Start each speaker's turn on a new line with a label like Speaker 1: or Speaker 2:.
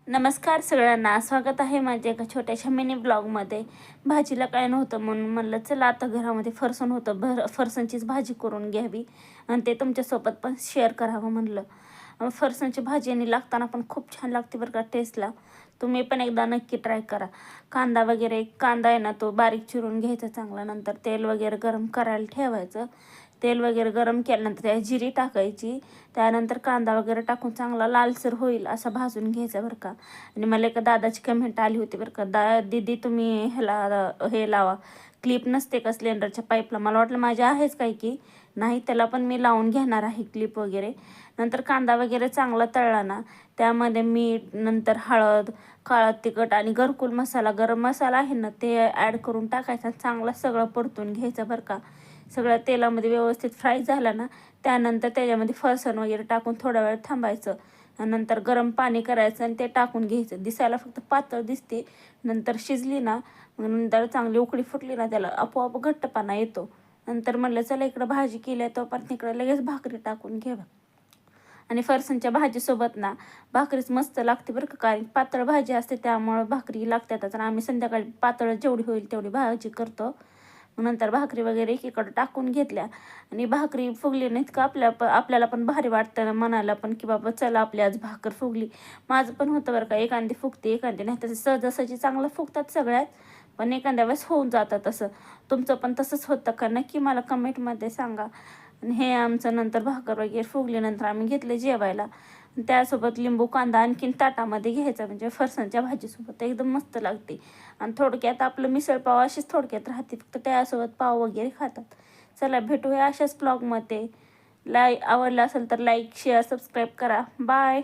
Speaker 1: नमस्कार सगळ्यांना, स्वागत आहे माझ्या एका छोट्याशा मिनी ब्लॉगमध्ये. भाजीला काय नव्हतं म्हणून म्हणलं चला आता घरामध्ये फरसाण होतं, फरसाणचीच भाजी करून घ्यावी आणि ते तुमच्यासोबत पण शेअर करावं म्हणलं. फरसाणची भाजी आणि लागताना पण खूप छान लागते बरं का टेस्टला. तुम्ही पण एकदा नक्की ट्राय करा. कांदा आहे ना तो बारीक चिरून घ्यायचा चांगला, नंतर तेल वगैरे गरम करायला ठेवायचं. तेल वगैरे गरम केल्यानंतर त्यात जिरी टाकायची, त्यानंतर कांदा वगैरे टाकून चांगला लालसर होईल असा भाजून घ्यायचा बरं का. आणि मला एका दादाची कमेंट आली होती बरं का, दीदी तुम्ही ह्याला हे लावा, क्लिप नसते का सिलेंडरच्या पाईपला. मला वाटलं माझ्या आहेच काय की नाही, त्याला पण मी लावून घेणार आहे क्लिप वगैरे. नंतर कांदा वगैरे चांगला तळला ना, त्यामध्ये मीठ, नंतर हळद, काळं तिखट आणि घरकुल मसाला, गरम मसाला आहे ना ते ॲड करून टाकायचा. चांगला सगळं परतून घ्यायचं बरं का. सगळ्या तेलामध्ये व्यवस्थित फ्राय झाला ना, त्यानंतर त्याच्यामध्ये फरसाण वगैरे टाकून थोडा वेळ थांबायचं. नंतर गरम पाणी करायचं आणि ते टाकून घ्यायचं. दिसायला फक्त पातळ दिसते, नंतर शिजली ना, नंतर चांगली उकळी फुटली ना, त्याला आपोआप घट्टपणा येतो. नंतर म्हणलं चला इकडं भाजी केली आहे तोपर्यंत इकडं लगेच भाकरी टाकून घ्यावं. आणि फरसाणच्या भाजीसोबत ना भाकरीच मस्त लागते बरं का, कारण पातळ भाजी असते त्यामुळं भाकरी लागतातच. आणि आम्ही संध्याकाळी पातळ जेवढी होईल तेवढी भाजी करतो. मग नंतर भाकरी वगैरे एकीकडं टाकून घेतल्या आणि भाकरी फुगली नाहीत का आपल्याला पण भारी वाटतं ना मनाला पण, की बाबा चला आपली आज भाकर फुगली. माझं पण होतं बरं का, एखादी फुगते एखादी नाही, तसं सहजासहजी चांगलं फुगतात सगळ्यात, पण एखाद्या वेळेस होऊन जातं तसं. तुमचं पण तसंच होतं का नक्की मला कमेंटमध्ये सांगा. आणि हे आमचं नंतर भाकर वगैरे फुगल्यानंतर आम्ही घेतले जेवायला. त्यासोबत लिंबू कांदा आणखीन ताटामध्ये घ्यायचा, म्हणजे फरसाणच्या भाजीसोबत एकदम मस्त लागते. आणि थोडक्यात आपलं मिसळपाव अशीच थोडक्यात राहते, फक्त त्यासोबत पाव वगैरे खातात. चला भेटूया अशाच ब्लॉगमध्ये. आवडलं असेल तर लाईक शेअर सबस्क्राईब करा. बाय.